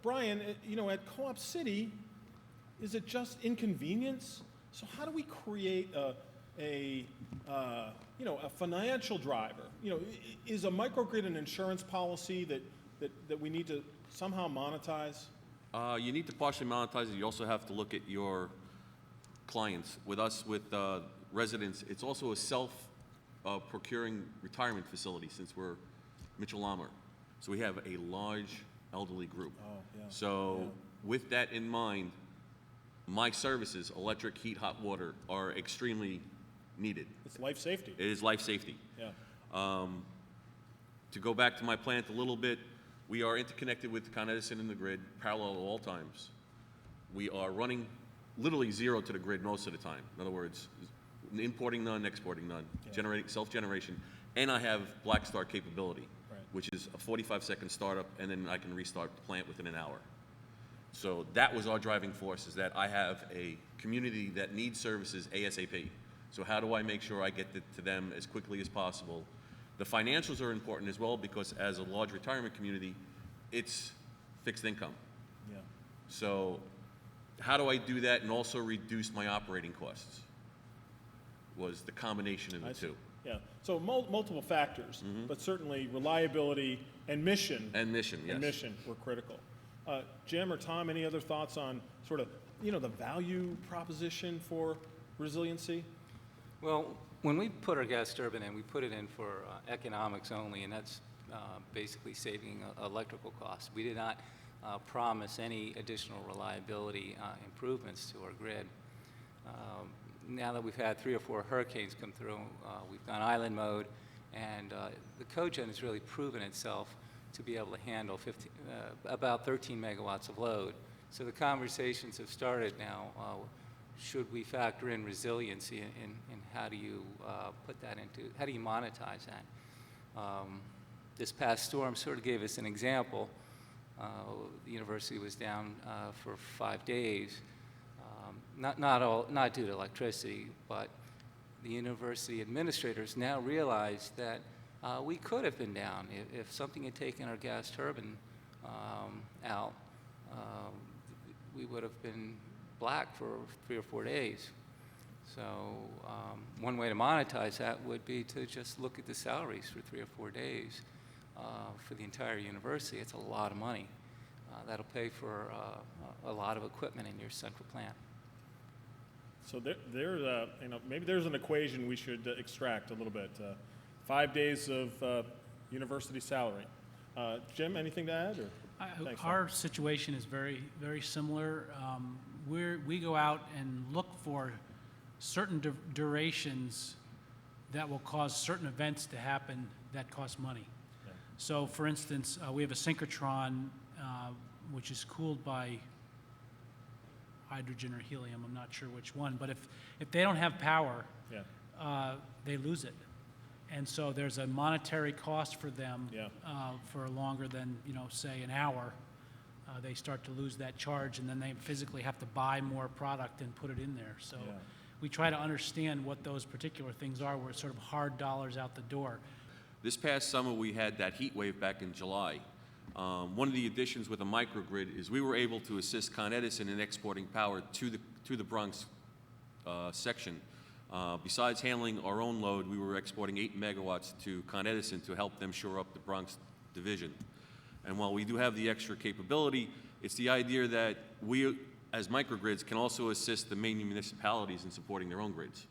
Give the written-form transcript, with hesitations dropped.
Brian, at Co-op City, is it just inconvenience? So how do we create a financial driver? Is a microgrid an insurance policy that we need to somehow monetize? You need to partially monetize it. You also have to look at your clients. With us, with residents, it's also a self-procuring retirement facility since we're Mitchell-Lamar. So we have a large elderly group. Oh, yeah. So with that in mind, my services, electric, heat, hot water, are extremely needed. It's life safety. It is life safety. Yeah. To go back to my plant a little bit, we are interconnected with Con Edison and the grid, parallel at all times. We are running literally zero to the grid most of the time. In other words, importing none, exporting none, generating self-generation, and I have black start capability, which is a 45-second startup, and then I can restart the plant within an hour. So that was our driving force, is that I have a community that needs services ASAP. So how do I make sure I get to them as quickly as possible? The financials are important as well, because as a large retirement community, it's fixed income. Yeah. So how do I do that and also reduce my operating costs? Was the combination of the two. Yeah, so multiple factors, but certainly reliability and mission. And mission, yes. And mission were critical. Jim or Tom, any other thoughts on sort of, the value proposition for resiliency? Well, when we put our gas turbine in, we put it in for economics only, and that's basically saving electrical costs. We did not promise any additional reliability improvements to our grid. Now that we've had 3 or 4 hurricanes come through, we've gone island mode, and the cogen has really proven itself to be able to handle about 13 megawatts of load. So the conversations have started now. Should we factor in resiliency, and how do you put that how do you monetize that? This past storm sort of gave us an example. The university was down for 5 days. Not due to electricity, but the university administrators now realize that we could have been down if something had taken our gas turbine out. We would have been black for 3 or 4 days. So one way to monetize that would be to just look at the salaries for 3 or 4 days for the entire university. It's a lot of money. That'll pay for a lot of equipment in your central plant. So maybe there's an equation we should extract a little bit. 5 days of university salary. Jim, anything to add? Or? Our situation is very, very similar. We go out and look for certain durations that will cause certain events to happen that cost money. Yeah. So, for instance, we have a synchrotron which is cooled by hydrogen or helium, I'm not sure which one, but if they don't have power, they lose it. And so there's a monetary cost for them for longer than, say an hour. They start to lose that charge, and then they physically have to buy more product and put it in there. So we try to understand what those particular things are, where it's sort of hard dollars out the door. This past summer, we had that heat wave back in July. One of the additions with a microgrid is we were able to assist Con Edison in exporting power to the Bronx section. Besides handling our own load, we were exporting 8 megawatts to Con Edison to help them shore up the Bronx division. And while we do have the extra capability, it's the idea that we, as microgrids, can also assist the main municipalities in supporting their own grids.